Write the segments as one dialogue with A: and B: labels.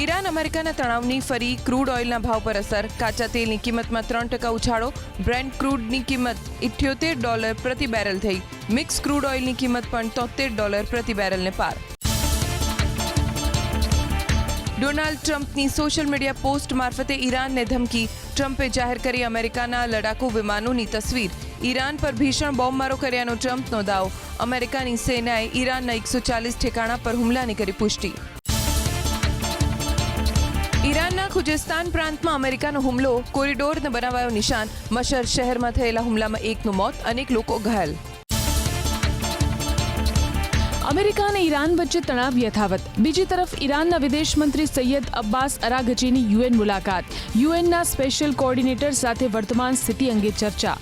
A: Iran અમેરિકાના તણાવની ફરી ક્રૂડ ઓઇલના ભાવ પર અસર. કાચા તેલની કિંમતમાં 3% ઉછાળો. બ્રેન્ટ ક્રૂડની કિંમત $78 પ્રતિ બેરલ થઈ. મિક્સ ક્રૂડ ઓઇલની કિંમત પણ $73 પ્રતિ બેરલને પાર. ડોનાલ્ડ ટ્રમ્પની સોશિયલ મીડિયા પોસ્ટ મારફતે ઈરાનને ધમકી. ટ્રમ્પે જાહેર કરી અમેરિકાના લડાકુ વિમાનોની તસવીર. ઈરાન પર ભીષણ બોમ્બમારો કર્યાનો ટ્રમ્પનો દાવો. અમેરિકાની સેનાએ ઈરાનના 140 ઠેકાણા પર હુમલાની કરી પુષ્ટિ. ઈરાનના ખુજેસ્તાન પ્રાંતમાં અમેરિકાનો હુમલો. કોરિડોરને બનાવાયો નિશાન. મશર શહેરમાં થયેલા હુમલામાં એકનું મોત, અનેક લોકો ઘાયલ.
B: અમેરિકા અને ઈરાન વચ્ચે તણાવ યથાવત. બીજી તરફ ઈરાનના વિદેશ મંત્રી સૈયદ અબ્બાસ અરાઘચીની યુએન મુલાકાત. યુએનના સ્પેશિયલ કોઓર્ડિનેટર સાથે વર્તમાન સ્થિતિ અંગે ચર્ચા.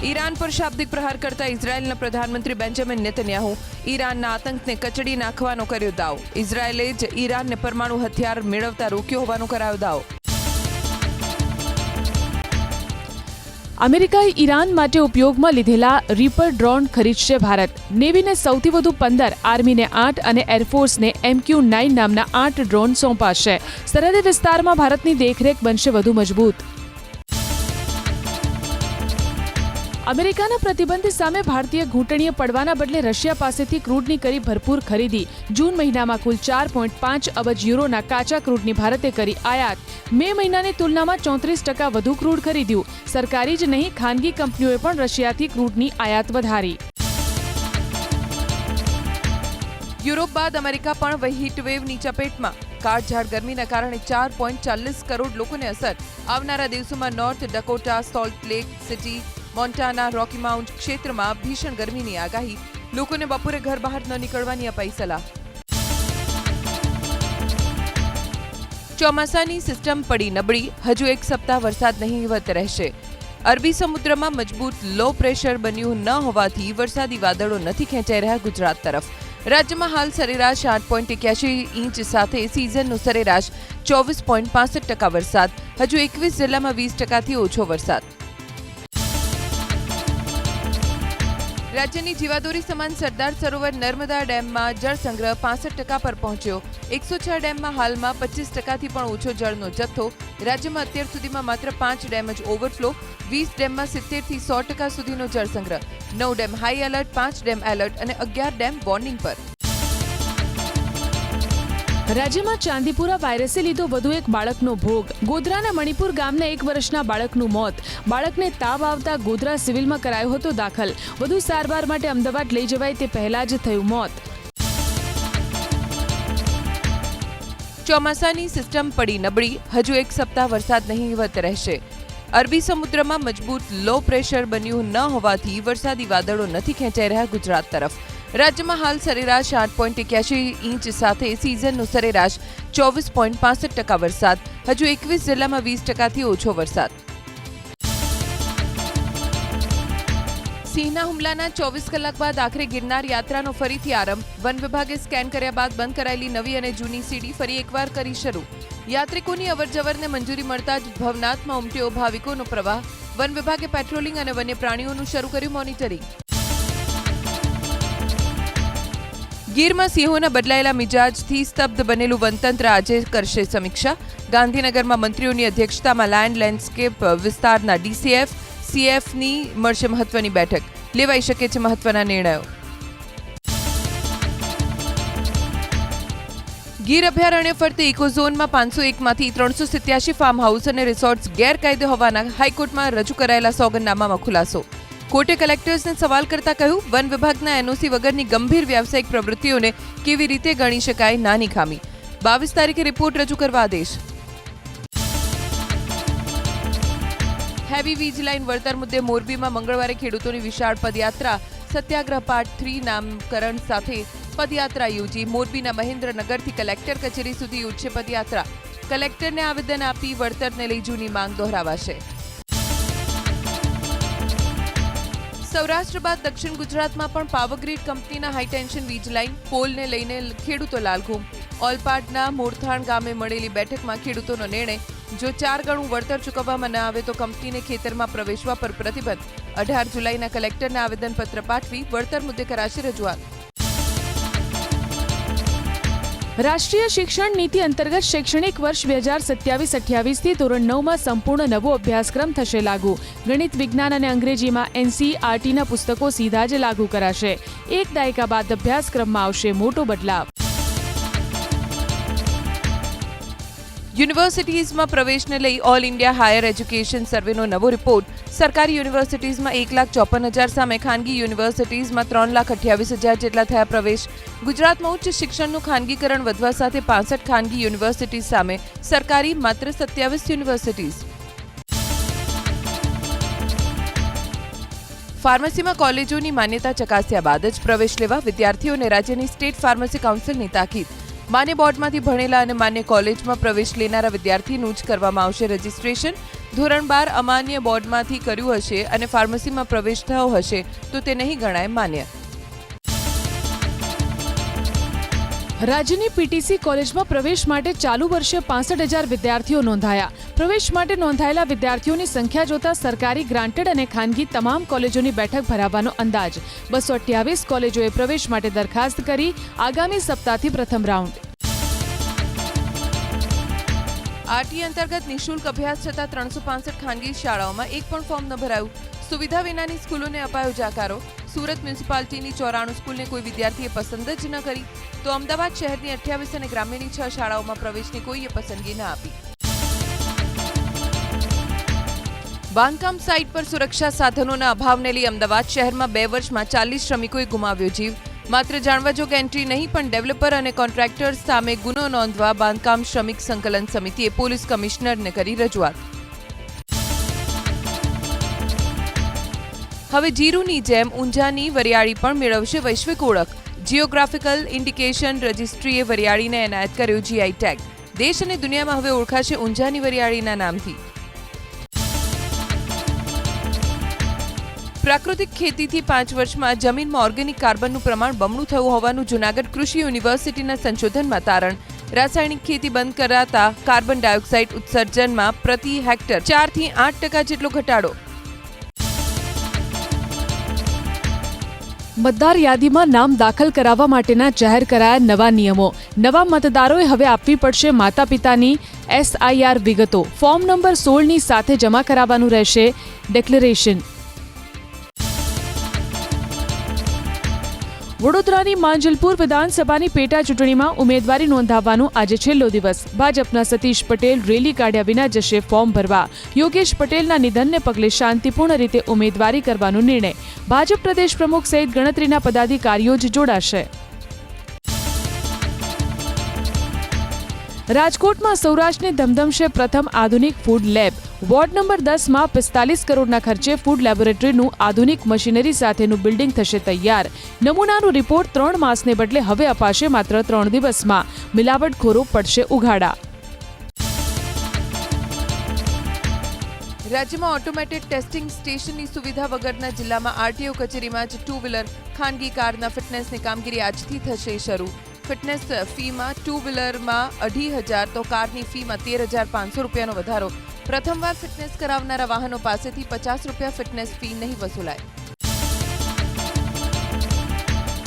A: ઈરાન પર શાબ્દિક પ્રહાર કરતા ઇઝરાયેલના પ્રધાનમંત્રી બેન્જામિન નેતન્યાહુ. ઈરાનના આતંકને કચડી નાખવાનો કર્યો દાવો. ઇઝરાયેલે જ ઈરાનને પરમાણુ હથિયાર મેળવતા રોક્યો હોવાનો કરાયો દાવો.
B: અમેરિકાએ ઈરાન માટે ઉપયોગમાં લીધેલા રીપર ડ્રોન ખરીદશે ભારત. નેવીને સૌથી વધુ 15, આર્મીને 8 અને એરફોર્સને MQ-9 નામના 8 ડ્રોન સોંપાશે. સરહદી વિસ્તારમાં ભારતની દેખરેખ બનશે વધુ મજબૂત. અમેરિકાના પ્રતિબંધ સામે ભારતીય ઘૂંટણીએ પડવાના બદલે રશિયા પાસેથી ક્રૂડની કરી ભરપૂર ખરીદી. જૂન મહિનામાં કુલ 4.5 અબજ યુરોના કાચા ક્રૂડની ભારતે કરી આયાત. મે મહિનાની તુલનામાં 34% વધુ ક્રૂડ ખરીદ્યું. સરકારી જ નહીં, ખાનગી કંપનીઓએ પણ રશિયાથી ક્રૂડની આયાત વધારી.
A: યુરોપ બાદ અમેરિકા પણ હીટવેવની ચપેટમાં. કાળઝાળ ગરમીના કારણે 4.40 કરોડ લોકોને અસર. આવનારા દિવસોમાં નોર્થ ડકોટા, સોલ્ટ લેક સિટી, મોન્ટાના, રોકી માઉન્ટ ક્ષેત્રમાં ભીષણ ગરમીની આગાહી. લોકોને બપોરે ઘર બહાર ન નીકળવાની અપાઈ સલાહ. ચોમાસાની સિસ્ટમ પડી નબળી. હજુ એક સપ્તાહ વરસાદ નહીવત રહેશે. અરબી સમુદ્રમાં મજબૂત લો પ્રેશર બન્યું ન હોવાથી વરસાદી વાદળો નથી ખેંચાઈ રહ્યા ગુજરાત તરફ. રાજ્યમાં હાલ સરેરાશ 8.81 ઇંચ સાથે સિઝનનું સરેરાશ 24.65% વરસાદ. હજુ 21 જિલ્લામાં 20%થી ઓછો વરસાદ. રાજ્યની જીવાદોરી સમાન સરદાર સરોવર નર્મદા ડેમમાં જળસંગ્રહ 65% પર પહોંચ્યો. 106 ડેમમાં હાલમાં 25%થી પણ ઓછો જળનો જથ્થો. રાજ્યમાં અત્યાર સુધીમાં માત્ર 5 ડેમ જ ઓવરફ્લો. 20 ડેમમાં 70થી 100% સુધીનો જળસંગ્રહ. 9 dam high alert, 5 dam alert અને 11 ડેમ વોર્નિંગ પર.
B: રાજ્યમાં ચાંદીપુરા વાયરસે લીધો વધુ એક બાળકનો ભોગ. ગોધરાના મણિપુર ગામના 1 વર્ષના બાળકનું મોત. બાળકને તાવ આવતા ગોધરા સિવિલમાં કરાયો હતો દાખલ. વધુ સારવાર માટે અમદાવાદ લઈ જવાય તે પહેલા જ થયું મોત.
A: ચોમાસાની સિસ્ટમ પડી નબળી. હજુ એક સપ્તાહ વરસાદ નહીવત રહેશે. અરબી સમુદ્રમાં મજબૂત લો પ્રેશર બન્યું ન હોવાથી વરસાદી વાદળો નથી ખેંચાઈ રહ્યા ગુજરાત તરફ. રાજ્યમાં હાલ સરેરાશ 8.81 ઇંચ સાથે સિઝનનું સરેરાશ 24.65% વરસાદ. હજુ 21 જિલ્લામાં 20%થી ઓછો વરસાદ. સિંહના હુમલાના 24 કલાક બાદ આખરે ગિરનાર યાત્રાનો ફરીથી આરંભ. વન વિભાગે સ્કેન કર્યા બાદ બંધ કરાયેલી નવી અને જૂની સીડી ફરી એકવાર કરી શરૂ. યાત્રિકોની અવરજવરને મંજૂરી મળતા જ ભવનાથમાં ઉમટ્યો ભાવિકોનો પ્રવાહ. વન વિભાગે પેટ્રોલિંગ અને વન્ય પ્રાણીઓનું શરૂ કર્યું મોનિટરિંગ. ગીરમાં સિંહોના બદલાયેલા મિજાજથી સ્તબ્ધ બનેલું વનતંત્ર આજે કરશે સમીક્ષા. ગાંધીનગરમાં મંત્રીઓની અધ્યક્ષતામાં લેન્ડ લેન્ડસ્કેપ વિસ્તારના DCF, CFની મળશે મહત્વની બેઠક. લેવાઈ શકે છે મહત્વના નિર્ણયો. ગીર અભયારણ્ય ફરતે ઇકોઝોનમાં 501માંથી 387 ફાર્મ હાઉસ અને રિસોર્ટ્સ ગેરકાયદે હોવાના હાઈકોર્ટમાં રજૂ કરાયેલા સોગંદનામામાં ખુલાસો. કોર્ટે કલેક્ટર્સને સવાલ કરતા કહ્યું, વન વિભાગના NOC વગરની ગંભીર વ્યાવસાયિક પ્રવૃત્તિઓને કેવી રીતે ગણી શકાય નાની ખામી. 22 તારીખે રિપોર્ટ રજૂ કરવા આદેશ. હેવી વીજ લાઇન વળતર મુદ્દે મોરબીમાં મંગળવારે ખેડૂતોની વિશાળ પદયાત્રા. સત્યાગ્રહ પાર્ટ 3 નામકરણ સાથે પદયાત્રા યોજી. મોરબીના મહેન્દ્રનગરથી કલેક્ટર કચેરી સુધી યોજશે પદયાત્રા. કલેક્ટરને આવેદન આપી વળતરને લઈ જૂની માંગ દોહરાવાશે. સૌરાષ્ટ્ર બાદ દક્ષિણ ગુજરાતમાં પણ પાવરગ્રીડ કંપનીના હાઈટેન્શન વીજ લાઇન પોલને લઈને ખેડૂતો લાલઘૂમ. ઓલપાડના મોરથાણ ગામે મળેલી બેઠકમાં ખેડૂતોનો નિર્ણય. જો 4 ગણું વળતર ચૂકવવામાં ન આવે તો કંપનીને ખેતરમાં પ્રવેશવા પર પ્રતિબંધ. 18 જુલાઈના કલેક્ટરને આવેદનપત્ર પાઠવી વળતર મુદ્દે કરાશે રજૂઆત.
B: રાષ્ટ્રીય શિક્ષણ નીતિ અંતર્ગત શૈક્ષણિક વર્ષ 2027-28 થી ધોરણ 9માં સંપૂર્ણ નવો અભ્યાસક્રમ થશે લાગુ. ગણિત, વિજ્ઞાન અને અંગ્રેજીમાં NCERTના પુસ્તકો સીધા જ લાગુ કરાશે. એક દાયકા બાદ અભ્યાસક્રમમાં આવશે મોટો બદલાવ.
A: યુનિવર્સિટીઝમાં પ્રવેશને લઈ ઓલ ઇન્ડિયા હાયર એજ્યુકેશન સર્વેનો નવો રિપોર્ટ. સરકારી યુનિવર્સિટીઝમાં 1,54,000 સામે ખાનગી યુનિવર્સિટીઝમાં 3,28,000 જેટલા થયા પ્રવેશ. ગુજરાતમાં ઉચ્ચ શિક્ષણનું ખાનગીકરણ વધવા સાથે 65 ખાનગી યુનિવર્સિટીઝ સામે સરકારી માત્ર 27 યુનિવર્સિટીઝ. ફાર્મસીમાં કોલેજોની માન્યતા ચકાસ્યા બાદ જ પ્રવેશ લેવા વિદ્યાર્થીઓને રાજ્યની સ્ટેટ ફાર્મસી કાઉન્સિલની તાકીદ. માન્ય બોર્ડમાંથી ભણેલા અને માન્ય કોલેજમાં પ્રવેશ લેનારા વિદ્યાર્થીનું જ કરવામાં આવશે રજીસ્ટ્રેશન. ધોરણ 12 અમાન્ય બોર્ડમાંથી કર્યું હશે અને ફાર્મસીમાં પ્રવેશ થયો હશે તો તે નહીં ગણાય માન્ય.
B: રાજ્યની PTC કોલેજમાં પ્રવેશ માટે ચાલુ વર્ષે 65,000 વિદ્યાર્થીઓ નોંધાયા. પ્રવેશ માટે નોંધાયેલા વિદ્યાર્થીઓની સંખ્યા જોતા સરકારી, ગ્રાન્ટેડ અને ખાનગી તમામ કોલેજોની બેઠક ભરાવાનો અંદાજ. 228 કોલેજોએ પ્રવેશ માટે દરખાસ્ત કરી. આગામી સપ્તાહથી પ્રથમ રાઉન્ડ.
A: આરટી અંતર્ગત નિઃશુલ્ક અભ્યાસ થતા 365 ખાનગી શાળાઓમાં એક પણ ફોર્મ ન ભરાયું. સુવિધા વિનાની સ્કૂલોને અપાયો જાકારો. સુરત મ્યુનિસિપાલિટીની 94 સ્કૂલને કોઈ વિદ્યાર્થીએ પસંદ જ ન કરી તો અમદાવાદ શહેરની 28 અને ગ્રામ્યની 6 શાળાઓમાં પ્રવેશની કોઈએ પસંદગી ન આપી. બાંધકામ સાઇટ પર સુરક્ષા સાધનોના અભાવને લઈ અમદાવાદ શહેરમાં 2 વર્ષમાં 40 શ્રમિકોએ ગુમાવ્યો જીવ. માત્ર જાણવાજોગ એન્ટ્રી નહીં પણ ડેવલપર અને કોન્ટ્રાક્ટર્સ સામે ગુનો નોંધવા બાંધકામ શ્રમિક સંકલન સમિતિએ પોલીસ કમિશનરને કરી રજૂઆત. હવે જીરુની જેમ ઊંઝાની વરિયાળી પણ મેળવશે વૈશ્વિક ઓળખ. જિયોગ્રાફિકલ ઇન્ડિકેશન રજિસ્ટ્રીએ વરિયાળીને એનાયત કર્યો GI ટેગ. દેશ અને દુનિયામાં હવે ઓળખાશે ઊંઝાની વરિયાળીના નામથી. પ્રાકૃતિક ખેતીથી 5 વર્ષમાં જમીનમાં ઓર્ગેનિક કાર્બનનું પ્રમાણ બમણું થયું હોવાનું જૂનાગઢ કૃષિ યુનિવર્સિટીના સંશોધનમાં તારણ. રાસાયણિક ખેતી બંધ કરાતા કાર્બન ડાયોક્સાઇડ ઉત્સર્જનમાં પ્રતિ હેક્ટર 4 થી 8% જેટલો ઘટાડો.
B: મતદાર યાદીમાં નામ દાખલ કરાવવા માટેના જાહેર કરાયા નવા નિયમો. નવા મતદારોએ હવે આપવી પડશે માતા પિતાની SIR વિગતો. ફોર્મ નંબર 16ની સાથે જમા કરાવવાનું રહેશે ડિક્લેરેશન. વડોદરાની માંજલપુર વિધાનસભાની પેટા ચૂંટણીમાં ઉમેદવારી નોંધાવવાનો આજે છેલ્લો દિવસ. ભાજપના સતીશ પટેલ રેલી કાઢ્યા વિના જશે ફોર્મ ભરવા. યોગેશ પટેલના નિધનને પગલે શાંતિપૂર્ણ રીતે ઉમેદવારી કરવાનો નિર્ણય. ભાજપ પ્રદેશ પ્રમુખ સહિત ગણતરીના પદાધિકારીઓ જ જોડાશે. રાજકોટમાં સૌરાષ્ટ્રને ધમધમશે પ્રથમ આધુનિક ફૂડ લેબ. વોર્ડ નંબર 10માં 45 કરોડના ખર્ચે ફૂડ લેબોરેટરીનું આધુનિક મશીનરી સાથેનું બિલ્ડિંગ થશે તૈયાર. નમૂનાનો રિપોર્ટ 3 માસને બદલે હવે અપાશે માત્ર 3 દિવસમાં. મિલાવટખોરો પડશે ઉઘાડા.
A: રાજ્યમાં ઓટોમેટેડ ટેસ્ટિંગ સ્ટેશનની સુવિધા વગરના જિલ્લામાં RTO કચેરીમાં જ 2 વ્હીલર ખાનગી કારના ફિટનેસની કામગીરી આજથી થશે શરૂ. ફિટનેસ ફીમાં 2 વ્હીલરમાં 2,500 તો કારની ફીમાં 13,500 રૂપિયાનો વધારો. પ્રથમવાર ફિટનેસ કરાવનારા વાહનો પાસેથી ₹50 ફિટનેસ ફી નહીં વસૂલાય.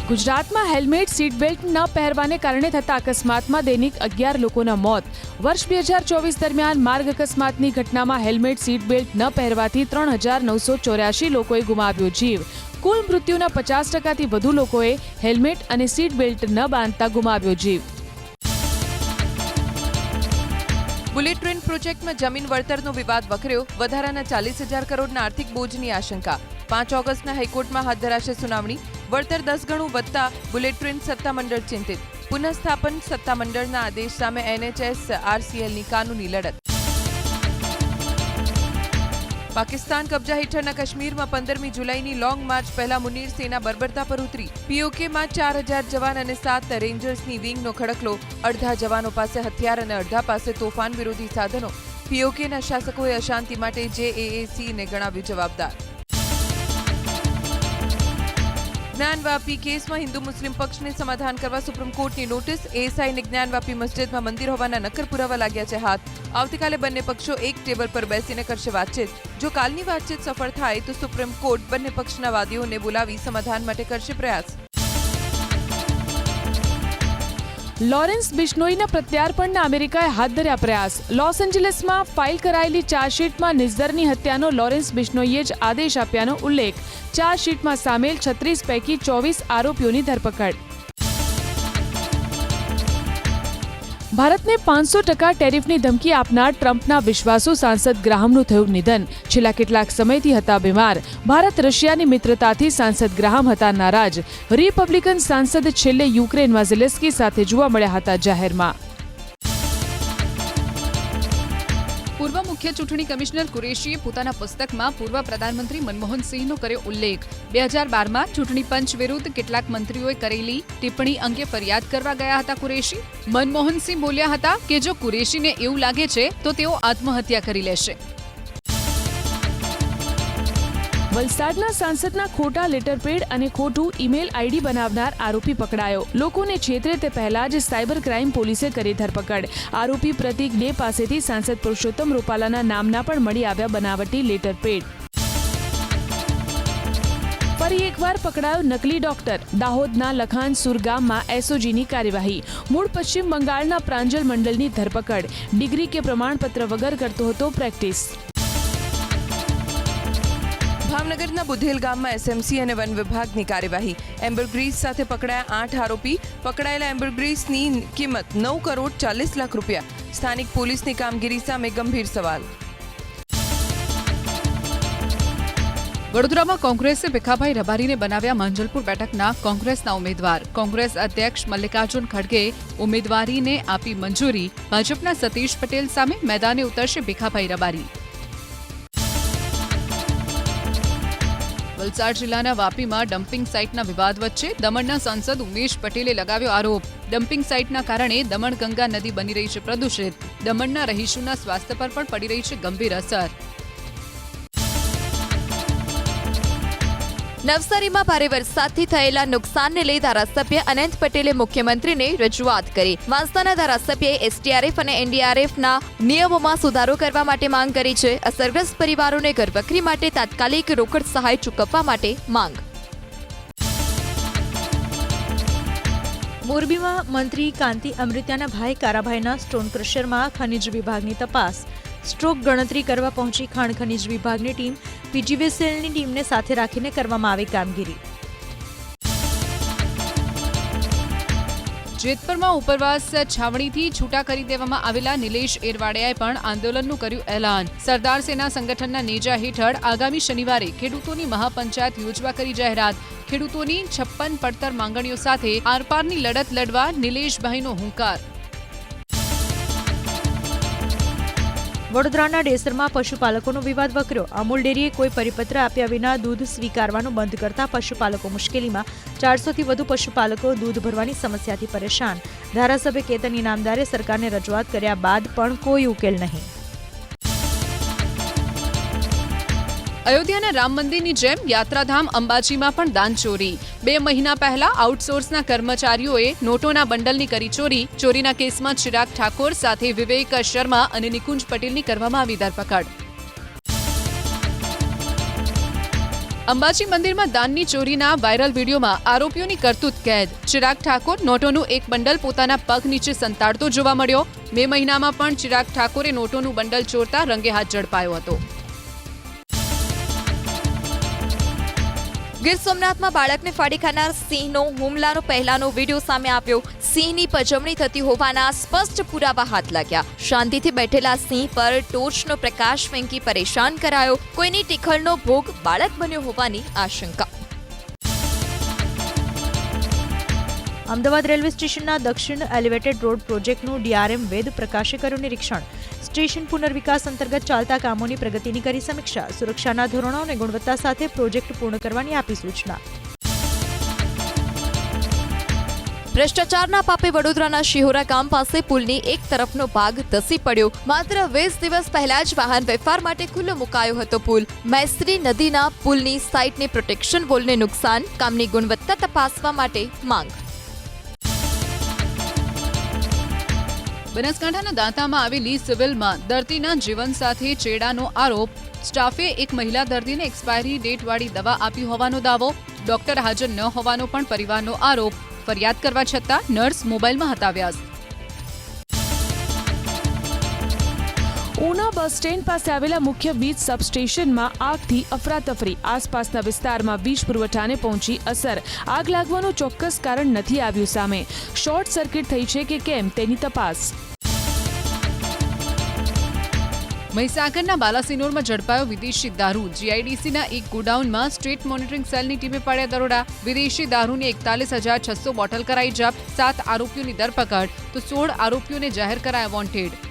B: ગુજરાતમાં હેલ્મેટ સીટ બેલ્ટ ન પહેરવાને કારણે થતા અકસ્માતમાં દૈનિક 11 લોકોના મોત. વર્ષ 2024 દરમિયાન માર્ગ અકસ્માતની ઘટનામાં હેલ્મેટ સીટ બેલ્ટ ન પહેરવાથી 3,984 લોકોએ ગુમાવ્યો જીવ. કુલ મૃત્યુના 50%થી વધુ લોકોએ હેલ્મેટ અને સીટ બેલ્ટ ન બાંધતા ગુમાવ્યો જીવ.
A: બુલેટ ટ્રેન પ્રોજેક્ટમાં જમીન વળતરનો વિવાદ વકર્યો. વધારાના 40,000 કરોડના આર્થિક બોજની આશંકા. 5 ઓગસ્ટના હાઈકોર્ટમાં હાથ ધરાશે સુનાવણી. વળતર 10 ગણું વધતા બુલેટ ટ્રેન સત્તામંડળ ચિંતિત. પુનઃસ્થાપન સત્તામંડળના આદેશ સામે NHS RCLની કાનૂની લડત. પાકિસ્તાન કબજા હેઠળના કાશ્મીરમાં 15મી જુલાઈની લોંગ માર્ચ પહેલા મુનીર સેના બર્બરતા પર ઉતરી. POKમાં 4,000 જવાન અને 7 રેન્જર્સની વિંગનો ખડકલો. અડધા જવાનો પાસે હથિયાર અને અડધા પાસે તોફાન વિરોધી સાધનો. POKના શાસકોએ અશાંતિ માટે JAACને ગણાવ્યું જવાબદાર. જ્ઞાનવાપી કેસમાં હિન્દુ મુસ્લિમ પક્ષને સમાધાન કરવા સુપ્રીમ કોર્ટની નોટિસ. ASIને જ્ઞાનવાપી મસ્જિદમાં મંદિર હોવાના નક્કર પુરાવા લાગ્યા છે હાથ. આવતીકાલે બંને પક્ષો એક ટેબલ પર બેસીને કરશે વાતચીત. જો કાલની વાતચીત સફળ થાય તો સુપ્રીમ કોર્ટ બંને પક્ષના વાદીઓને બોલાવી સમાધાન માટે કરશે પ્રયાસ.
B: લોરેન્સ બિશ્નોઈના પ્રત્યાર્પણના અમેરિકાએ હાથ ધર્યા પ્રયાસ. લોસ એન્જલસમાં ફાઇલ કરાયેલી ચાર્જશીટમાં નિઝદરની હત્યાનો લોરેન્સ બિશ્નોઈએ જ આદેશ આપ્યાનો ઉલ્લેખ. ચાર્જશીટમાં સામેલ 36 પૈકી 24 આરોપીઓની ધરપકડ. ભારતને 500% ટેરિફની ધમકી આપનાર ટ્રમ્પના વિશ્વાસુ સાંસદ ગ્રાહમનું થયું નિધન. છેલ્લા કેટલાક સમયથી હતા બીમાર. ભારત રશિયાની મિત્રતાથી સાંસદ ગ્રાહમ હતા નારાજ. રિપબ્લિકન સાંસદ છેલ્લે યુક્રેનમાં ઝેલેન્સ્કી સાથે જોવા મળ્યા હતા જાહેરમાં.
C: પૂર્વ મુખ્ય ચૂંટણી કમિશનર કુરેશીએ પોતાના પુસ્તકમાં પૂર્વ પ્રધાનમંત્રી મનમોહન સિંહનો કર્યો ઉલ્લેખ. 2012માં ચૂંટણી પંચ વિરુદ્ધ કેટલાક મંત્રીઓએ કરેલી ટિપ્પણી અંગે ફરિયાદ કરવા ગયા હતા કુરેશી. મનમોહન સિંહ બોલ્યા હતા કે જો કુરેશીને એવું લાગે છે તો તેઓ આત્મહત્યા કરી લેશે.
B: વલસાડના સાંસદના ખોટા લેટરપેડ અને ખોટું ઈમેલ આઈડી બનાવનાર આરોપી પકડાયો. લોકોને છેતરે તે પહેલા જ સાયબર ક્રાઇમ પોલીસે કરી ધરપકડ. આરોપી પ્રતિક ડે પાસેથી સાંસદ પુરુષોત્તમ રૂપાલાના નામના પણ મળી આવ્યા બનાવટી લેટરપેડ. ફરી એકવાર પકડાયો નકલી ડોક્ટર. દાહોદના લખાનસુર ગામમાં એસઓજીની કાર્યવાહી. મૂળ પશ્ચિમ બંગાળના પ્રાંજલ મંડલની ધરપકડ. ડિગ્રી કે પ્રમાણપત્ર વગર કરતો હતો પ્રેક્ટિસ.
A: ભાવનગરના બુધેલ ગામમાં એસએમસી અને વન વિભાગની કાર્યવાહી. એમ્બરગ્રીસ સાથે પકડાયા 8 આરોપી. પકડાયેલા એમ્બરગ્રીસની કિંમત 9 કરોડ 40 લાખ રૂપિયા. સ્થાનિક પોલીસની કામગીરી સામે ગંભીર સવાલ.
C: વડોદરામાં કોંગ્રેસે ભીખાભાઈ રબારીને બનાવ્યા માંજલપુર બેઠકના કોંગ્રેસના ઉમેદવાર. કોંગ્રેસ અધ્યક્ષ મલ્લિકાર્જુન ખડગે ઉમેદવારીને આપી મંજૂરી. ભાજપના સતીશ પટેલ સામે મેદાને ઉતરશે ભીખાભાઈ રબારી. વલસાડ જિલ્લાના વાપીમાં ડમ્પિંગ સાઇટના વિવાદ વચ્ચે દમણના સાંસદ ઉમેશ પટેલે લગાવ્યો આરોપ. ડમ્પિંગ સાઇટના કારણે દમણ ગંગા નદી બની રહી છે પ્રદૂષિત. દમણના રહીશોના સ્વાસ્થ્ય પર પણ પડી રહી છે ગંભીર અસર.
D: નવસારીમાં ભારે વરસાદથી થયેલા નુકસાનને લઈ ધારાસભ્ય અનંત પટેલે મુખ્યમંત્રીને રજૂઆત કરી. વાંસદાના ધારાસભ્યએ એસડીઆરએફ અને એનડીઆરએફના નિયમોમાં સુધારો કરવા માટે માંગ કરી છે. અસરગ્રસ્ત પરિવારોને ઘરવખરી માટે તાત્કાલિક રોકડ સહાય ચૂકવવા માટે માંગ.
E: મોરબીમાં મંત્રી કાંતિ અમૃત્યાના ભાઈ કારાભાઈના સ્ટોન ક્રશરમાં ખનિજ વિભાગની તપાસ. સ્ટ્રોક ગણતરી કરવા પહોંચી ખાણ ખનિજ વિભાગની ટીમ. પીજીવીસીએલની ટીમને સાથે રાખીને કરવામાં આવી કામગીરી.
C: જેતપુરમાં ઉપરવાસ છાવણીથી છૂટા કરી દેવામાં આવેલા નિલેશ એરવાડિયાએ પણ આંદોલનનું કર્યું એલાન. સરદાર સેના સંગઠનના નેજા હેઠળ આગામી શનિવારે ખેડૂતોની મહાપંચાયત યોજવા કરી જાહેરાત. ખેડૂતોની 56 પડતર માંગણીઓ સાથે આરપારની લડત લડવા નિલેશભાઈનો હુંકાર.
E: વડોદરાના ડેસરમાં પશુપાલકોનો વિવાદ વકર્યો. અમૂલ ડેરીએ કોઈ પરિપત્ર આપ્યા વિના દૂધ સ્વીકારવાનું બંધ કરતા પશુપાલકો મુશ્કેલીમાં. 400 થી વધુ પશુપાલકો દૂધ ભરવાની સમસ્યાથી પરેશાન. ધારાસભ્ય કેતન ઇનામદારે સરકારને રજૂઆત કર્યા બાદ પણ કોઈ ઉકેલ નહીં.
C: અયોધ્યાના રામ મંદિરની જેમ યાત્રાધામ અંબાજીમાં પણ દાનચોરી. 2 મહિના પહેલા આઉટસોર્સના કર્મચારીઓએ નોટોના બંડલની કરી ચોરી. ચોરીના કેસમાં ચિરાગ ઠાકોર સાથે વિવેક શર્મા અને નિકુંજ પટેલની કરવામાં આવી ધરપકડ. અંબાજી મંદિરમાં દાનની ચોરીના વાયરલ વીડિયોમાં આરોપીઓની કરતૂત કેદ. ચિરાગ ઠાકોર નોટોનું એક બંડલ પોતાના પગ નીચે સંતાડતો જોવા મળ્યો. 2 મહિનામાં પણ ચિરાગ ઠાકોરે નોટોનું બંડલ ચોરતા રંગે હાથ ઝડપાયો હતો.
D: ગીર સોમનાથમાં બાળકને ફાડી ખાનાર સિંહનો હુમલાનો પહેલાનો વિડીયો સામે આવ્યો. સિંહની પજવણી થતી હોવાના સ્પષ્ટ પુરાવા હાથ લાગ્યા. શાંતિથી બેઠેલા સિંહ પર ટોર્ચનો પ્રકાશ ફેંકી પરેશાન કરાયો. કોઈની ટીખળનો ભોગ બાળક બન્યો હોવાની આશંકા.
E: અમદાવાદ રેલવે સ્ટેશનના દક્ષિણ એલિવેટેડ રોડ પ્રોજેક્ટનું ડીઆરએમ વેદ પ્રકાશે કર્યું નિરીક્ષણ. સ્ટેશન પુનર્વિકાસ અંતર્ગત ચાલતા કામોની પ્રગતિની કરી સમીક્ષા. સુરક્ષાના ધોરણો અને ગુણવત્તા સાથે પ્રોજેક્ટ પૂર્ણ કરવાની આપી સૂચના.
D: ભ્રષ્ટાચારના પાપે વડોદરાના શિહોરા ગામ પાસે પુલની એક તરફનો ભાગ ધસી પડ્યો. માત્ર 20 દિવસ પહેલા જ વાહન વેપાર માટે ખુલ્લો મુકાયો હતો પુલ. મૈત્રી નદીના પુલની સાઇટને પ્રોટેક્શન વોલને નુકસાન. કામની ગુણવત્તા તપાસવા માટે માંગ.
C: બનાસકાંઠાના દાંતામાં આવેલી સિવિલમાં દર્દીના જીવન સાથે ચેડાનો આરોપ. સ્ટાફે એક મહિલા દર્દીને એક્સપાયરી ડેટવાળી દવા આપી હોવાનો દાવો. ડોક્ટર હાજર ન હોવાનો પણ પરિવારનો આરોપ. ફરિયાદ કરવા છતાં નર્સ મોબાઈલમાં હતા વ્યસ્ત.
B: ઉના બસ સ્ટેન્ડ પાસે આવેલા મુખ્ય વીજ સબસ્ટેશનમાં આગથી અફરાતફરી. આસપાસના વિસ્તારમાં વીજ પુરવઠાને પહોંચી અસર. આગ લાગવાનું ચોક્કસ કારણ નથી આવ્યું સામે. શોર્ટ સર્કિટ થઈ છે કે કેમ તેની તપાસ.
C: મહીસાગરના બાલાસિનોરમાં ઝડપાયો વિદેશી દારૂ. જીઆઈડીસીના એક ગોડાઉનમાં સ્ટેટ મોનિટરિંગ સેલની ટીમે પાડ્યા દરોડા. વિદેશી દારૂની 41,600 બોટલ કરાઈ જપ્ત. 7 આરોપીઓની ધરપકડ તો 16 આરોપીઓને જાહેર કરાયા wanted.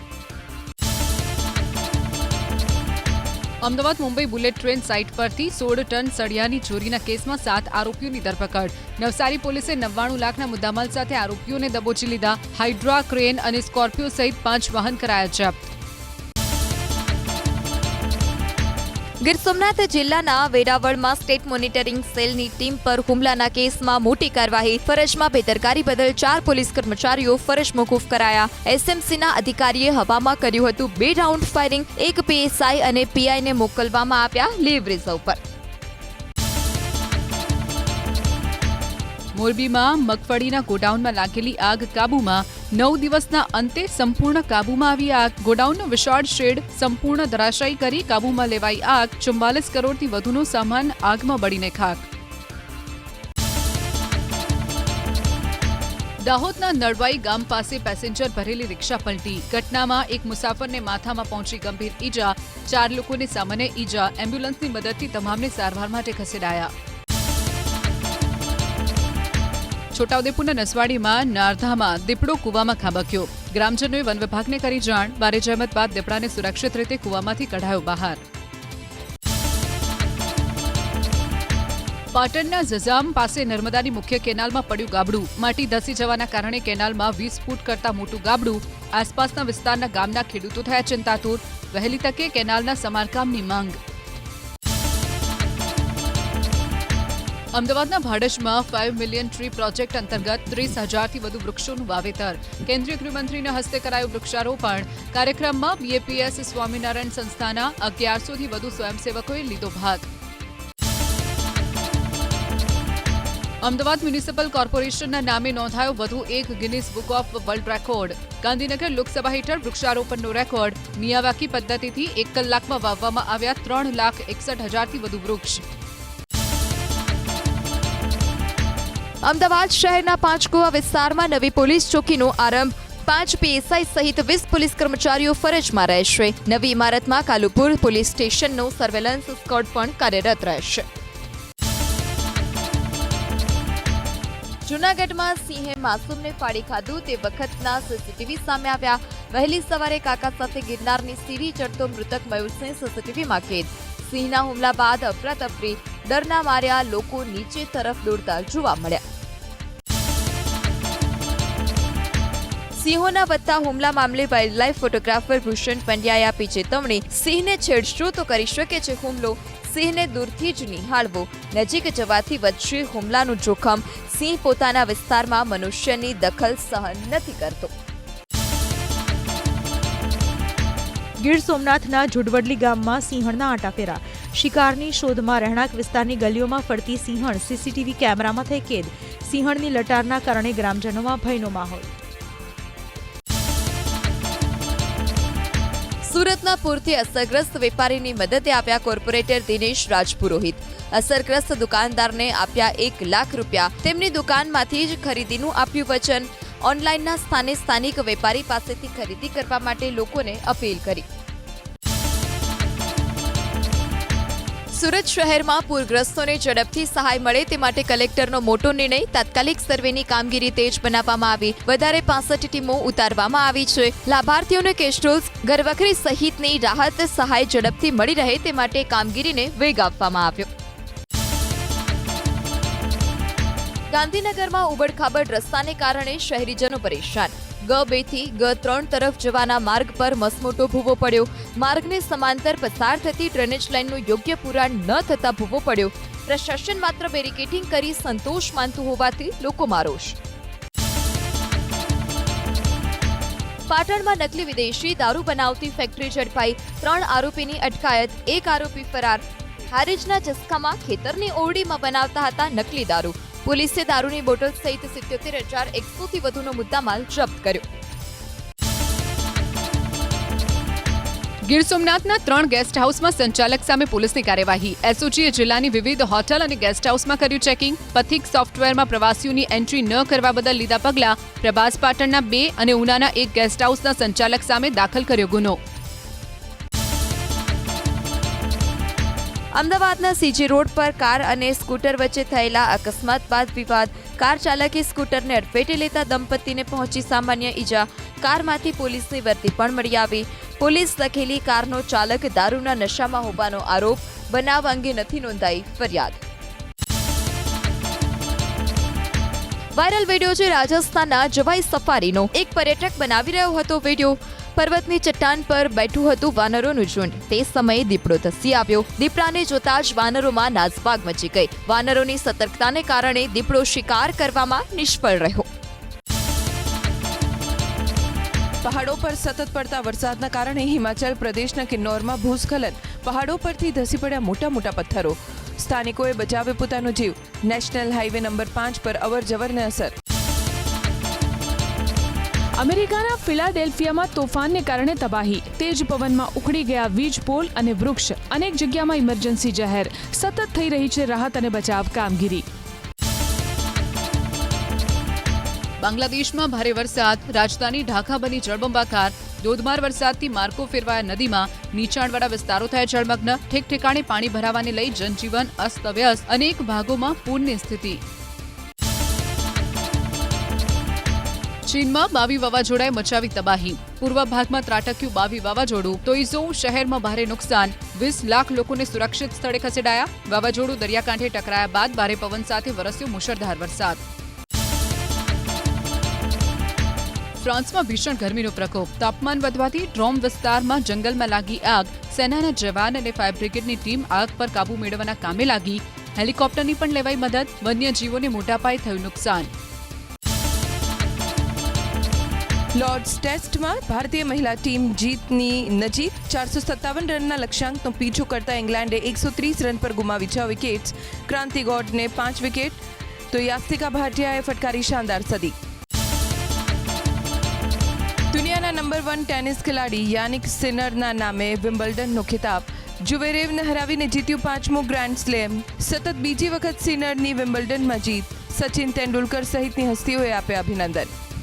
C: Ahmedabad Mumbai bullet train site પરથી 16 ટન સળિયાની ચોરીના કેસમાં 7 આરોપીઓની ધરપકડ. નવસારી પોલીસે 99 લાખના મુદ્દામાલ સાથે આરોપીઓને દબોચી લીધા. હાઇડ્રા, ક્રેન અને સ્કોર્પિયો સહિત 5 વાહન કરાયા જપ્ત.
D: ગીર સોમનાથ જિલ્લાના વેરાવળમાં સ્ટેટ મોનિટરિંગ સેલની ટીમ પર હુમલાના કેસમાં મોટી કાર્યવાહી. ફરજમાં બેદરકારી બદલ 4 પોલીસ કર્મચારીઓ ફરજ મોકૂફ કરાયા. એસએમસીના અધિકારીએ હવામાં કર્યું હતું 2 રાઉન્ડ ફાયરિંગ. 1 પીએસઆઈ અને પીઆઈને મોકલવામાં આવ્યા લીવ રિઝર્વ પર.
C: મોરબીમાં મગફળીના ગોડાઉનમાં લાગેલી આગ કાબૂમાં. 9 દિવસના અંતે સંપૂર્ણ કાબૂમાં આવી આગ. ગોડાઉનનો વિશાળ શેડ સંપૂર્ણ ધરાશાયી કરી કાબૂમાં લેવાઈ આગ. 44 કરોડથી વધુનો સામાન આગમાં બળીને ખાક. દાહોદના નળવાઈ ગામ પાસે પેસેન્જર ભરેલી રિક્ષા પલટી. ઘટનામાં એક મુસાફરને માથામાં પહોંચી ગંભીર ઈજા. 4 લોકોને સામાન્ય ઈજા. એમ્બ્યુલન્સની મદદથી તમામને સારવાર માટે ખસેડાયા. છોટાઉદેપુરના નસવાડીમાં નારધામાં દીપડો કૂવામાં ખાબક્યો. ગ્રામજનોએ વન વિભાગને કરી જાણ. ભારે જહેમત બાદ દીપડાને સુરક્ષિત રીતે કૂવામાંથી કઢાયો બહાર. પાટણના ઝઝામ પાસે નર્મદાની મુખ્ય કેનાલમાં પડ્યું ગાબડું. માટી ધસી જવાના કારણે કેનાલમાં 20 ફૂટ કરતા મોટું ગાબડું. આસપાસના વિસ્તારના ગામના ખેડૂતો થયા ચિંતાતુર. વહેલી તકે કેનાલના સમારકામની માંગ. અમદાવાદના ભાડજમાં 5 મિલિયન ટ્રી પ્રોજેક્ટ અંતર્ગત 30,000થી વધુ વૃક્ષોનું વાવેતર. કેન્દ્રીય ગૃહમંત્રીના હસ્તે કરાયું વૃક્ષારોપણ. કાર્યક્રમમાં બીએપીએસ સ્વામિનારાયણ સંસ્થાના 1100થી વધુ સ્વયંસેવકોએ લીધો ભાગ. અમદાવાદ મ્યુનિસિપલ કોર્પોરેશનના નામે નોંધાયો વધુ એક Guinness book of world record. Gandhinagar Lok Sabha હેઠળ વૃક્ષારોપણનો રેકોર્ડ. મિયાવાકી પદ્ધતિથી 1 કલાકમાં વાવવામાં આવ્યા 3,61,000થી વધુ વૃક્ષ.
D: અમદાવાદ શહેરના પાંચકુવા વિસ્તારમાં નવી પોલીસ ચોકીનો આરંભ. 5 પીએસઆઈ સહિત 20 પોલીસ કર્મચારીઓ ફરજમાં રહેશે. નવી ઇમારતમાં કાલુપુર પોલીસ સ્ટેશનનો સર્વેલન્સ સ્ક્વોડ પણ કાર્યરત રહેશે. જૂનાગઢમાં સિંહે માસૂમને ફાડી ખાધું તે વખતના સીસીટીવી સામે આવ્યા. વહેલી સવારે કાકા સાથે ગિરનારની સીડી ચડતો મૃતક મયુરસિંહ સીસીટીવીમાં કેદ. સિંહના હુમલા બાદ અફરાતફરી. ડરના માર્યા લોકો નીચે તરફ દોડતા જોવા મળ્યા. સિંહોના વધતા હુમલા મામલે વાઇલ્ડલાઇફ ફોટોગ્રાફર ભૂષણ પંડ્યાએ આપી ચેતવણી. સિંહને છેડશો તો કરી શકે છે હુમલો. સિંહને દૂરથી જ નિહાળવો. નજીક જવાથી વધશે હુમલાનું જોખમ. સિંહ પોતાના વિસ્તારમાં મનુષ્યની દખલ સહન નથી કરતો.
E: ગીર સોમનાથના જુડવડલી ગામમાં સિંહણના આંટાફેરા. શિકારની શોધમાં રહેણાંક વિસ્તારની ગલીઓમાં ફરતી સિંહણ સીસીટીવી કેમેરામાં થઈ કેદ. સિંહણની લટારના કારણે ગ્રામજનોમાં ભયનો માહોલ.
D: સુરતના પૂરથી અસરગ્રસ્ત વેપારીની મદદે આવ્યા કોર્પોરેટર દિનેશ રાજપુરોહિત. અસરગ્રસ્ત દુકાનદારને આપ્યા 1 લાખ રૂપિયા. તેમની દુકાનમાંથી જ ખરીદીનું આપ્યું વચન. ઓનલાઈનના સ્થાને સ્થાનિક વેપારી પાસેથી ખરીદી કરવા માટે લોકોને અપીલ કરી. સુરત શહેરમાં પૂરગ્રસ્તોને ઝડપથી સહાય મળે તે માટે કલેક્ટરનો મોટો નિર્ણય. તાત્કાલિક સર્વેની કામગીરી તેજ બનાવવામાં આવી. વધારે 65 ટીમો ઉતારવામાં આવી છે. લાભાર્થીઓને કેસ્ટ્રોલ્સ, ઘરવખરી સહિતની રાહત સહાય ઝડપથી મળી રહે તે માટે કામગીરીને વેગ આપવામાં આવ્યો. ગાંધીનગરમાં ઉબડખાબડ રસ્તાને કારણે શહેરીજનો પરેશાન. G2 થી G3 તરફ જવાના માર્ગ પર મસમોટો ભૂવો પડ્યો. માર્ગને સમાંતર પસાર થતી ડ્રેનેજ લાઇનનું યોગ્ય પુરાણ ન થતા ભૂવો પડ્યો. પ્રશાસન માત્ર બેરિકેડિંગ કરી સંતોષ માનતું હોવાથી લોકોમાં રોષ. પાટણમાં નકલી વિદેશી દારૂ બનાવતી ફેક્ટરી ઝડપાઈ. 3 આરોપીની અટકાયત. 1 આરોપી ફરાર. હારીજના જસકામાં ખેતરની ઓરડીમાં બનાવતા હતા નકલી દારૂ. પોલીસે દારૂની બોટલ સહિત 77,100થી વધુનો મુદ્દામાલ જપ્ત કર્યો.
C: ગીર સોમનાથના 3 ગેસ્ટ હાઉસમાં સંચાલક સામે પોલીસની કાર્યવાહી. એસઓજીએ જિલ્લાની વિવિધ હોટલ અને ગેસ્ટ હાઉસમાં કર્યું ચેકિંગ. પથિક સોફ્ટવેરમાં પ્રવાસીઓની એન્ટ્રી ન કરવા બદલ લીધા પગલાં. પ્રભાસ પાટણના 2 અને ઉનાના 1 ગેસ્ટ હાઉસના સંચાલક સામે દાખલ કર્યો ગુનો.
D: અમદાવાદના સીજી રોડ પર કાર અને સ્કૂટર વચ્ચે થયેલા અકસ્માત બાદ વિવાદ. કાર ચાલકે સ્કૂટરને અડફેટે લેતા દંપતીને પહોંચી સામાન્ય ઈજા. કારમાંથી પોલીસની વર્દી પણ મળી આવી. પોલીસ લખેલી કારનો ચાલક દારૂના નશામાં હોવાનો આરોપ. બનાવ અંગે નથી નોંધાઈ ફરિયાદ. વાયરલ વિડીયો છે રાજસ્થાનના જવાઈ સફારીનો. એક પર્યટક બનાવી રહ્યો હતો વિડીયો. પર્વતની ચટ્ટાન પર બેઠું હતું વાનરોનું ઝુંડ. તે સમયે દીપડો ધસી આવ્યો. દીપડાને જોતા જ વાનરોમાં નાસભાગ મચી ગઈ. વાનરોની સતર્કતાને કારણે દીપડો શિકાર કરવામાં નિષ્ફળ રહ્યો.
A: પહાડો પર સતત પડતા વરસાદના કારણે હિમાચલ પ્રદેશના કિન્નૌરમાં ભૂસ્ખલન. પહાડો પરથી ધસી પડ્યા મોટા મોટા પથ્થરો. સ્થાનિકોએ બચાવ્યો પોતાનો જીવ. નેશનલ હાઈવે નંબર 5 પર અવરજવરને અસર.
B: અમેરિકાના ફિલાડેલ્ફિયામાં તોફાનને કારણે તબાહી. તેજ પવનમાં ઉખડી ગયા વીજ પોલ અને વૃક્ષ. અનેક જગ્યામાં ઇમરજન્સી જાહેર. સતત થઈ રહી છે રાહત અને બચાવ કામગીરી.
C: બાંગ્લાદેશમાં ભારે વરસાદ. રાજધાની ઢાકા બની જળબંબાકાર. ધોધમાર વરસાદથી માર્કો ફેરવાયા નદીમાં. નીચાણવાળા વિસ્તારો થયા જળમગ્ન. ઠેક ઠેકાણે પાણી ભરાવાને લઈ જનજીવન અસ્તવ્યસ્ત. અનેક ભાગોમાં પૂરની સ્થિતિ. ચીનમાં બાવી વાવાઝોડાએ મચાવી તબાહી. પૂર્વ ભાગમાં ત્રાટક્યું બાવી વાવાઝોડું. તોઇઝો શહેરમાં ભારે નુકસાન. 20 લાખ લોકોને સુરક્ષિત સ્થળે ખસેડાયા. વાવાઝોડું દરિયાકાંઠે ટકરાયા બાદ ભારે પવન સાથે વરસ્યો મુશળધાર વરસાદ. ફ્રાન્સમાં ભીષણ ગરમીનો પ્રકોપ. તાપમાન વધવાથી ડ્રોમ વિસ્તારમાં જંગલમાં લાગી આગ. સેનાના જવાન અને ફાયર બ્રિગેડની ટીમ આગ પર કાબુ મેળવવાના કામે લાગી. હેલિકોપ્ટરની પણ લેવાઈ મદદ. વન્યજીવોને મોટા પાયે થયું નુકસાન.
A: લોર્ડ્સ ટેસ્ટમાં ભારતીય મહિલા ટીમ જીતની નજીક. 457 રનના લક્ષ્યાંકનો પીછો કરતા ઇંગ્લેન્ડે 130 રન પર ગુમાવી 6 વિકેટ્સ. ક્રાંતિ ગોડને 5 વિકેટ તો યાસ્તિકા ભાટિયાએ ફટકારી શાનદાર સદી. દુનિયાના નંબર 1 ટેનિસ ખેલાડી યાનિક સિનરના નામે વિમ્બલ્ડનનો ખિતાબ. જુવેરેવને હરાવીને જીત્યું 5મું ગ્રાન્ડ સ્લેમ. સતત બીજી વખત સિનરની વિમ્બલ્ડનમાં જીત. સચિન તેંડુલકર સહિતની હસ્તીઓએ આપ્યા અભિનંદન.